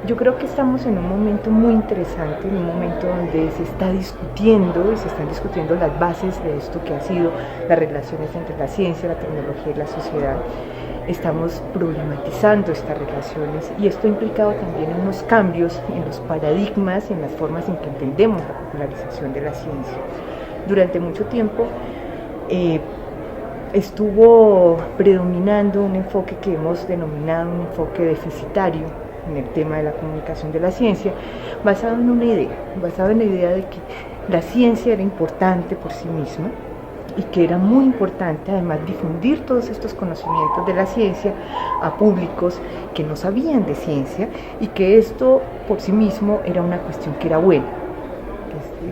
Yo creo que estamos en un momento muy interesante, en un momento donde se están discutiendo las bases de esto que ha sido las relaciones entre la ciencia, la tecnología y la sociedad. Estamos problematizando estas relaciones y esto ha implicado también unos cambios en los paradigmas, en las formas en que entendemos la popularización de la ciencia. Durante mucho tiempo estuvo predominando un enfoque que hemos denominado un enfoque deficitario en el tema de la comunicación de la ciencia, basado en la idea de que la ciencia era importante por sí misma y que era muy importante además difundir todos estos conocimientos de la ciencia a públicos que no sabían de ciencia y que esto por sí mismo era una cuestión que era buena.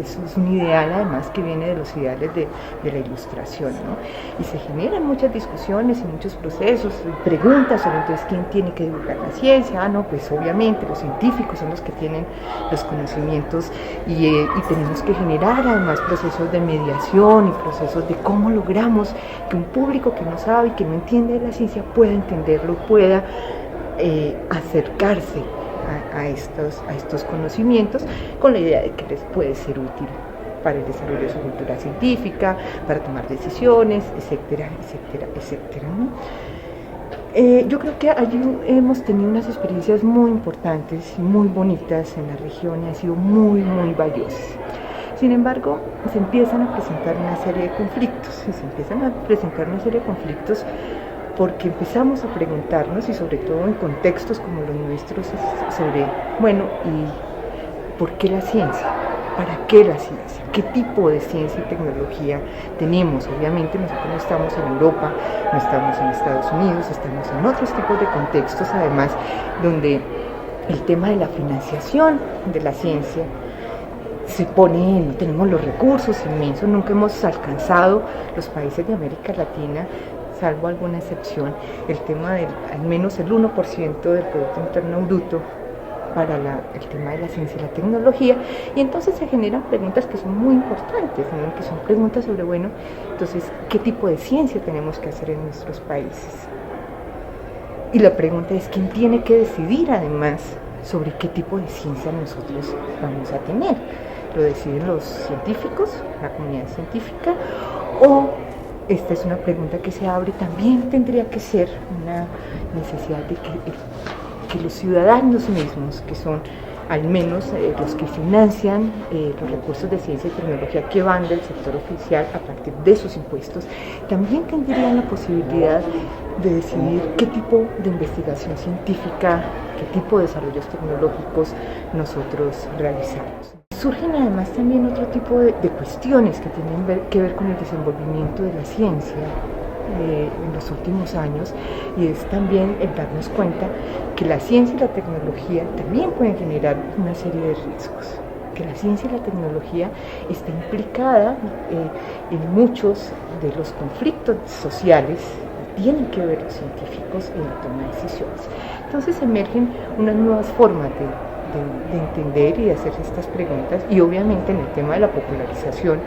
Eso es un ideal además que viene de los ideales de la ilustración, ¿no? Y se generan muchas discusiones y muchos procesos, preguntas sobre entonces quién tiene que divulgar la ciencia. No, pues obviamente los científicos son los que tienen los conocimientos y tenemos que generar además procesos de mediación y procesos de cómo logramos que un público que no sabe y que no entiende de la ciencia pueda entenderlo, pueda acercarse a estos conocimientos con la idea de que les puede ser útil para el desarrollo de su cultura científica, para tomar decisiones, etcétera, etcétera, etcétera, ¿no? Yo creo que allí hemos tenido unas experiencias muy importantes y muy bonitas en la región y han sido muy, muy valiosas. Sin embargo, se empiezan a presentar una serie de conflictos porque empezamos a preguntarnos, y sobre todo en contextos como los nuestros, sobre, ¿y por qué la ciencia? ¿Para qué la ciencia? ¿Qué tipo de ciencia y tecnología tenemos? Obviamente nosotros no estamos en Europa, no estamos en Estados Unidos, estamos en otros tipos de contextos, además, donde el tema de la financiación de la ciencia se pone, no tenemos los recursos inmensos, nunca hemos alcanzado los países de América Latina, salvo alguna excepción, el tema del al menos el 1% del Producto Interno Bruto para el tema de la ciencia y la tecnología, y entonces se generan preguntas que son muy importantes, ¿no? Que son preguntas sobre, entonces, ¿qué tipo de ciencia tenemos que hacer en nuestros países? Y la pregunta es, ¿quién tiene que decidir además sobre qué tipo de ciencia nosotros vamos a tener? ¿Lo deciden los científicos, la comunidad científica, o esta es una pregunta que se abre? También tendría que ser una necesidad de que los ciudadanos mismos, que son al menos los que financian los recursos de ciencia y tecnología que van del sector oficial a partir de sus impuestos, también tendrían la posibilidad de decidir qué tipo de investigación científica, qué tipo de desarrollos tecnológicos nosotros realizamos. Surgen además también otro tipo de cuestiones que tienen que ver con el desenvolvimiento de la ciencia en los últimos años, y es también el darnos cuenta que la ciencia y la tecnología también pueden generar una serie de riesgos, que la ciencia y la tecnología está implicada en muchos de los conflictos sociales que tienen que ver los científicos en la toma de decisiones. Entonces emergen unas nuevas formas de entender y de hacer estas preguntas, y obviamente en el tema de la popularización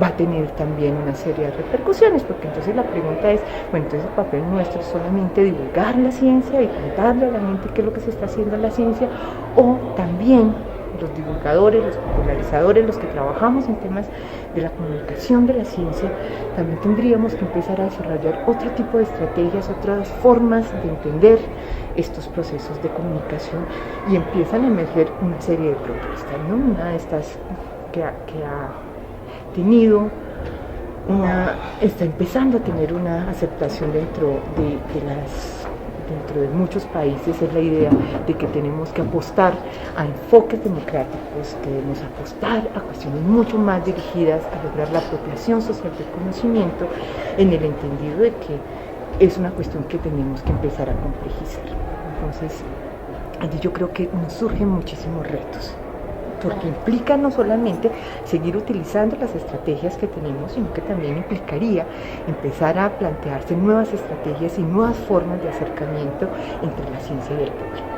va a tener también una serie de repercusiones, porque entonces la pregunta es, entonces el papel nuestro es solamente divulgar la ciencia y contarle a la gente qué es lo que se está haciendo en la ciencia, o también los divulgadores, los popularizadores, los que trabajamos en temas de la comunicación de la ciencia, también tendríamos que empezar a desarrollar otro tipo de estrategias, otras formas de entender estos procesos de comunicación, y empiezan a emerger una serie de propuestas, ¿no? Una de estas que ha está empezando a tener una aceptación dentro de muchos países, es la idea de que tenemos que apostar a enfoques democráticos, que debemos apostar a cuestiones mucho más dirigidas a lograr la apropiación social del conocimiento, en el entendido de que es una cuestión que tenemos que empezar a complejizar. Entonces, allí yo creo que nos surgen muchísimos retos, porque implica no solamente seguir utilizando las estrategias que tenemos, sino que también implicaría empezar a plantearse nuevas estrategias y nuevas formas de acercamiento entre la ciencia y el público.